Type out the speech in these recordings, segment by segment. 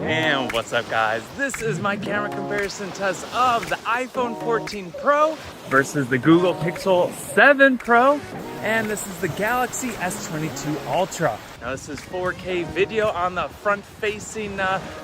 And what's up guys, this is my camera comparison test of the iPhone 14 Pro versus the Google Pixel 7 Pro, and this is the Galaxy S22 Ultra. Now this is 4K video on the front facing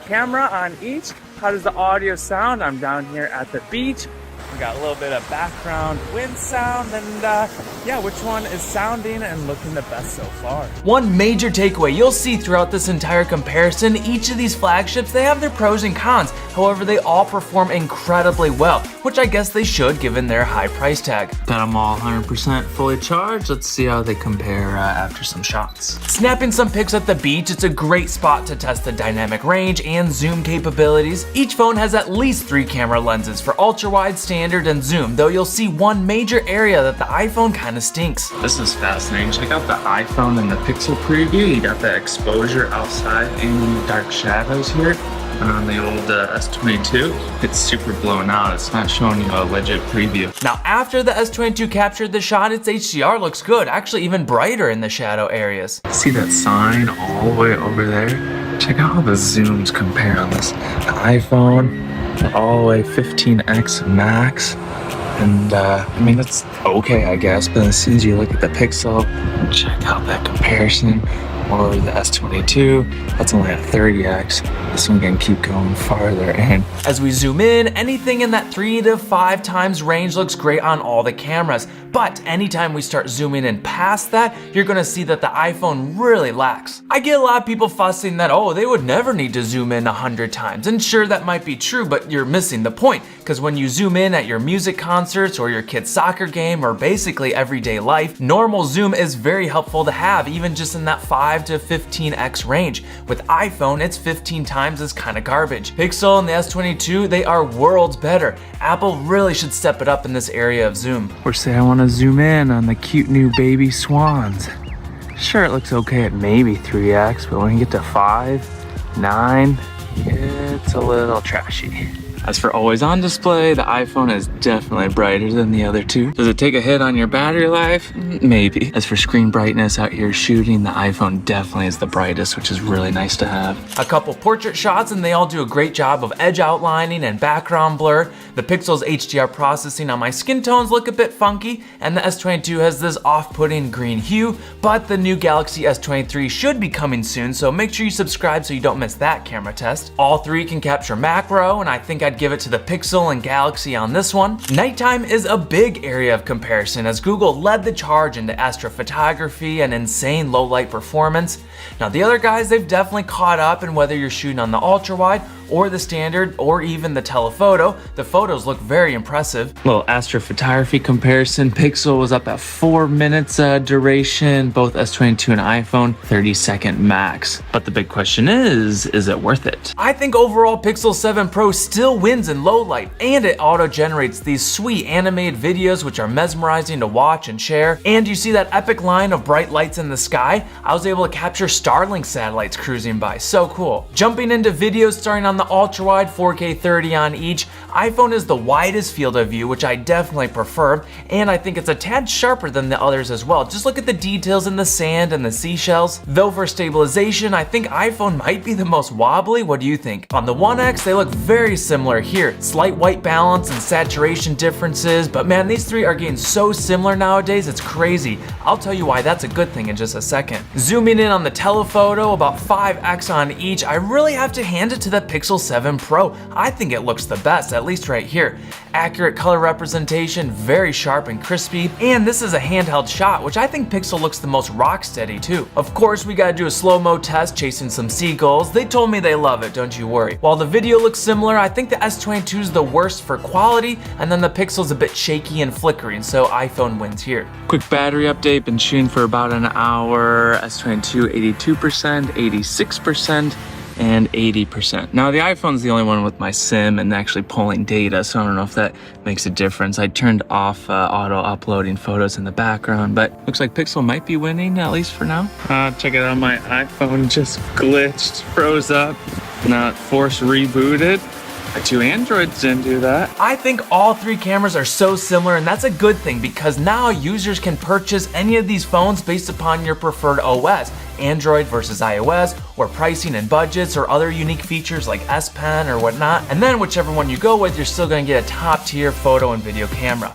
camera on each. How does the audio sound? I'm down here at the beach. We got a little bit of background wind sound, and yeah, which one is sounding and looking the best so far? One major takeaway you'll see throughout this entire comparison, each of these flagships, they have their pros and cons. However, they all perform incredibly well, which I guess they should given their high price tag. Got them all 100% fully charged. Let's see how they compare after some shots. Snapping some pics at the beach, it's a great spot to test the dynamic range and zoom capabilities. Each phone has at least 3 camera lenses for ultra wide, standard, and zoom, though you'll see one major area that the iPhone kind of stinks. This is fascinating. Check out the iPhone and the Pixel preview. You got the exposure outside and the dark shadows here. And on the old S22, it's super blown out. It's not showing you a legit preview. Now, after the S22 captured the shot, its HDR looks good, actually even brighter in the shadow areas. See that sign all the way over there? Check out how the zooms compare on this. The iPhone, all the way 15x max. And I mean, that's okay, I guess, but as soon as you look at the Pixel, check out that comparison, or the S22, that's only at 30x. This one can keep going farther in. As we zoom in, anything in that 3 to 5 times range looks great on all the cameras. But anytime we start zooming in past that, you're gonna see that the iPhone really lacks. I get a lot of people fussing that, oh, they would never need to zoom in 100 times. And sure, that might be true, but you're missing the point. Because when you zoom in at your music concerts or your kid's soccer game or basically everyday life, normal zoom is very helpful to have, even just in that 5 to 15x range. With iPhone, it's 15 times is kind of garbage. Pixel and the S22, they are worlds better. Apple really should step it up in this area of zoom. Or say I want to zoom in on the cute new baby swans. Sure, it looks okay at maybe 3x, but when you get to 5, 9, it's a little trashy. As for always on display, the iPhone is definitely brighter than the other two. Does it take a hit on your battery life? Maybe. As for screen brightness out here shooting, the iPhone definitely is the brightest, which is really nice to have. A couple portrait shots and they all do a great job of edge outlining and background blur. The Pixel's HDR processing on my skin tones look a bit funky, and the S22 has this off-putting green hue, but the new Galaxy S23 should be coming soon, so make sure you subscribe so you don't miss that camera test. All 3 can capture macro, and I think I'd give it to the Pixel and Galaxy on this one. Nighttime is a big area of comparison as Google led the charge into astrophotography and insane low light performance. Now the other guys, they've definitely caught up, and whether you're shooting on the ultra wide or the standard or even the telephoto, the photos look very impressive. Little astrophotography comparison, Pixel was up at 4 minutes duration, both S22 and iPhone, 30-second max. But the big question is it worth it? I think overall Pixel 7 Pro still wins in low light, and it auto-generates these sweet animated videos which are mesmerizing to watch and share. And you see that epic line of bright lights in the sky? I was able to capture Starlink satellites cruising by, so cool. Jumping into videos starting on the ultra wide, 4K 30 on each, iPhone is the widest field of view, which I definitely prefer, and I think it's a tad sharper than the others as well. Just look at the details in the sand and the seashells. Though for stabilization, I think iPhone might be the most wobbly. What do you think? On the 1X, they look very similar here. Slight white balance and saturation differences, but man, these 3 are getting so similar nowadays, it's crazy. I'll tell you why that's a good thing in just a second. Zooming in on the telephoto, about 5x on each, I really have to hand it to the Pixel 7 Pro. I think it looks the best, at least right here. Accurate color representation, very sharp and crispy, and this is a handheld shot, which I think Pixel looks the most rock steady too. Of course, we gotta do a slow-mo test chasing some seagulls. They told me they love it, don't you worry. While the video looks similar, I think the S22 is the worst for quality, and then the Pixel's a bit shaky and flickering, so iPhone wins here. Quick battery update, been shooting for about an hour. S22 82%, 86%, and 80%. Now the iPhone's the only one with my SIM and actually pulling data, so I don't know if that makes a difference. I turned off auto uploading photos in the background, but looks like Pixel might be winning, at least for now. Check it out, my iPhone just glitched, froze up, not force rebooted. The two Androids didn't do that. I think all three cameras are so similar, and that's a good thing because now users can purchase any of these phones based upon your preferred OS, Android versus iOS, or pricing and budgets, or other unique features like S Pen or whatnot. And then whichever one you go with, you're still gonna get a top tier photo and video camera.